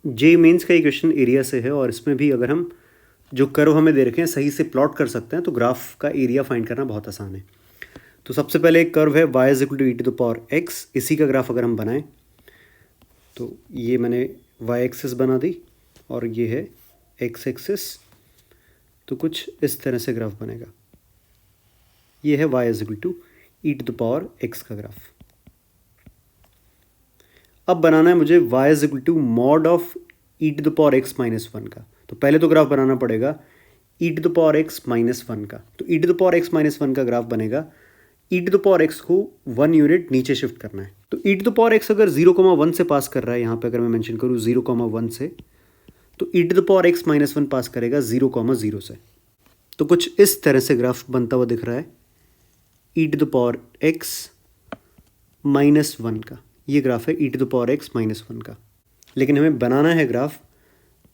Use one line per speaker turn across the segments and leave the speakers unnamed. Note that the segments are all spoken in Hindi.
जे मेंस का ये क्वेश्चन एरिया से है और इसमें भी अगर हम जो कर्व हमें दे रखे हैं सही से प्लॉट कर सकते हैं तो ग्राफ का एरिया फाइंड करना बहुत आसान है। तो सबसे पहले एक कर्व है y is equal to e to the power x, इसी का ग्राफ अगर हम बनाएं तो ये मैंने y एक्सिस बना दी और ये है x एक्सिस, तो कुछ इस तरह से ग्राफ बनेगा। ये है y is equal to e to the power x का ग्राफ। अब बनाना है मुझे y is equal to mod of e to the power x minus one का। तो पहले तो ग्राफ बनाना पड़ेगा e to the power x minus one का। तो e to the power x minus one का ग्राफ बनेगा, e to the power x को 1 यूनिट नीचे शिफ्ट करना है। तो e to the power x अगर 0,1 से पास कर रहा है, यहाँ पे अगर मैं मेंशन करूँ 0,1 से, तो e to the power x minus one पास करेगा 0,0 से। तो कुछ इस तरह से ग्राफ बनता हुआ दिख रहा है e to the power x minus one का। ये ग्राफ है e to the power x minus one का, लेकिन हमें बनाना है graph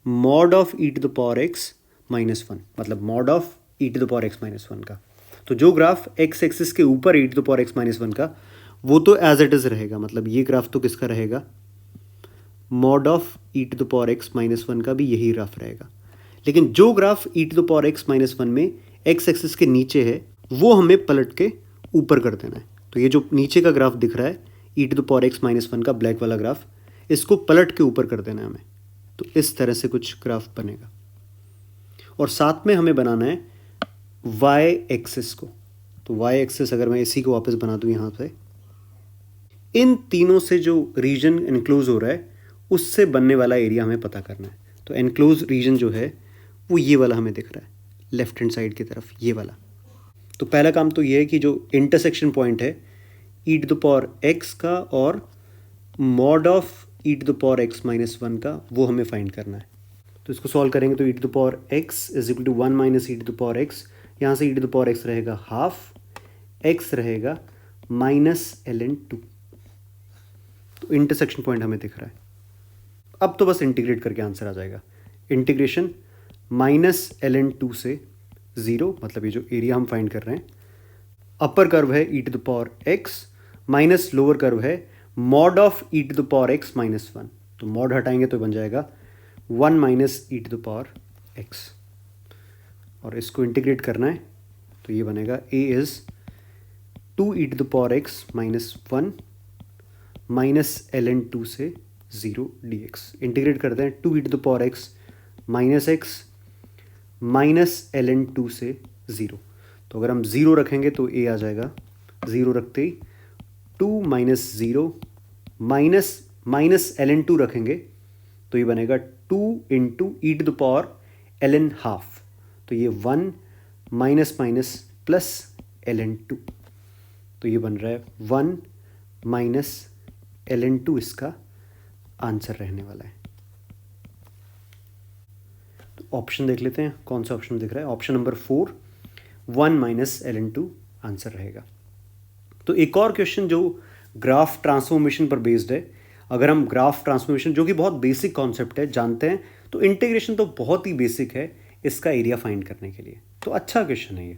mod of e to the power x minus one, मतलब mod of e to the power x minus one का। तो जो ग्राफ x एक्सिस के ऊपर e to the power x minus one का, वो तो एज इट इज़ रहेगा, मतलब ये ग्राफ तो किसका रहेगा, mod of e to the power x minus one का भी यही ग्राफ रहेगा। लेकिन जो graph e to the power x minus one में x एक्सिस के नीचे है, वो हमें पलट के ऊपर कर देना है। तो ये जो नीचे का ग्राफ दिख रहा है e to the power x minus one का ब्लैक वाला ग्राफ, इसको पलट के ऊपर कर देना है हमें। तो इस तरह से कुछ ग्राफ बनेगा और साथ में हमें बनाना है y एक्सिस को। तो y एक्सिस अगर मैं इसी को वापस बना दूं यहाँ पे, इन तीनों से जो रीजन एनक्लोज हो रहा है उससे बनने वाला एरिया हमें पता करना है। तो एनक्लोज रीजन जो है वो ये वाला हमें दिख रहा है लेफ्ट हैंड साइड की तरफ, ये वाला। तो पहला काम तो ये है कि जो इंटरसेक्शन पॉइंट है e to the power x का और mod of e to the power x minus one का, वो हमें फाइंड करना है। तो इसको सॉल्व करेंगे तो e to the power x is equal to 1 minus e to the power x, यहाँ से e to the power x रहेगा हाफ, x रहेगा माइनस ln2। तो इंटरसेक्शन पॉइंट हमें दिख रहा है। अब तो बस इंटीग्रेट करके आंसर आ जाएगा। इंटीग्रेशन माइनस ln2 से 0, मतलब ये जो एरिया हम फाइंड कर रहे हैं, अपर कर्व है e to the power x minus lower curve है mod of e to the power x minus one. तो मॉड हटाएंगे तो बन जाएगा 1 minus e to the power x, और इसको इंटीग्रेट करना है तो ये बनेगा a is 2 e to the power x minus one minus ln2 से 0 dx। इंटीग्रेट करते हैं 2 e to the power x minus x minus ln2 से 0। तो अगर हम 0 रखेंगे तो a आ जाएगा, 0 रखते ही 2 माइनस 0 माइनस ln2 रखेंगे तो ये बनेगा 2 into e to the power ln half. तो ये 1 माइनस माइनस प्लस ln2, तो ये बन रहा है 1 माइनस ln2, इसका आंसर रहने वाला है। तो ऑप्शन देख लेते हैं कौन सा ऑप्शन दिख रहा है। Option number 4 1 minus ln2 answer रहेगा। तो एक और क्वेश्चन जो ग्राफ ट्रांसफॉर्मेशन पर बेस्ड है, अगर हम ग्राफ ट्रांसफॉर्मेशन जो कि बहुत बेसिक कॉन्सेप्ट है जानते हैं, तो इंटीग्रेशन तो बहुत ही बेसिक है इसका एरिया फाइंड करने के लिए। तो अच्छा क्वेश्चन है ये।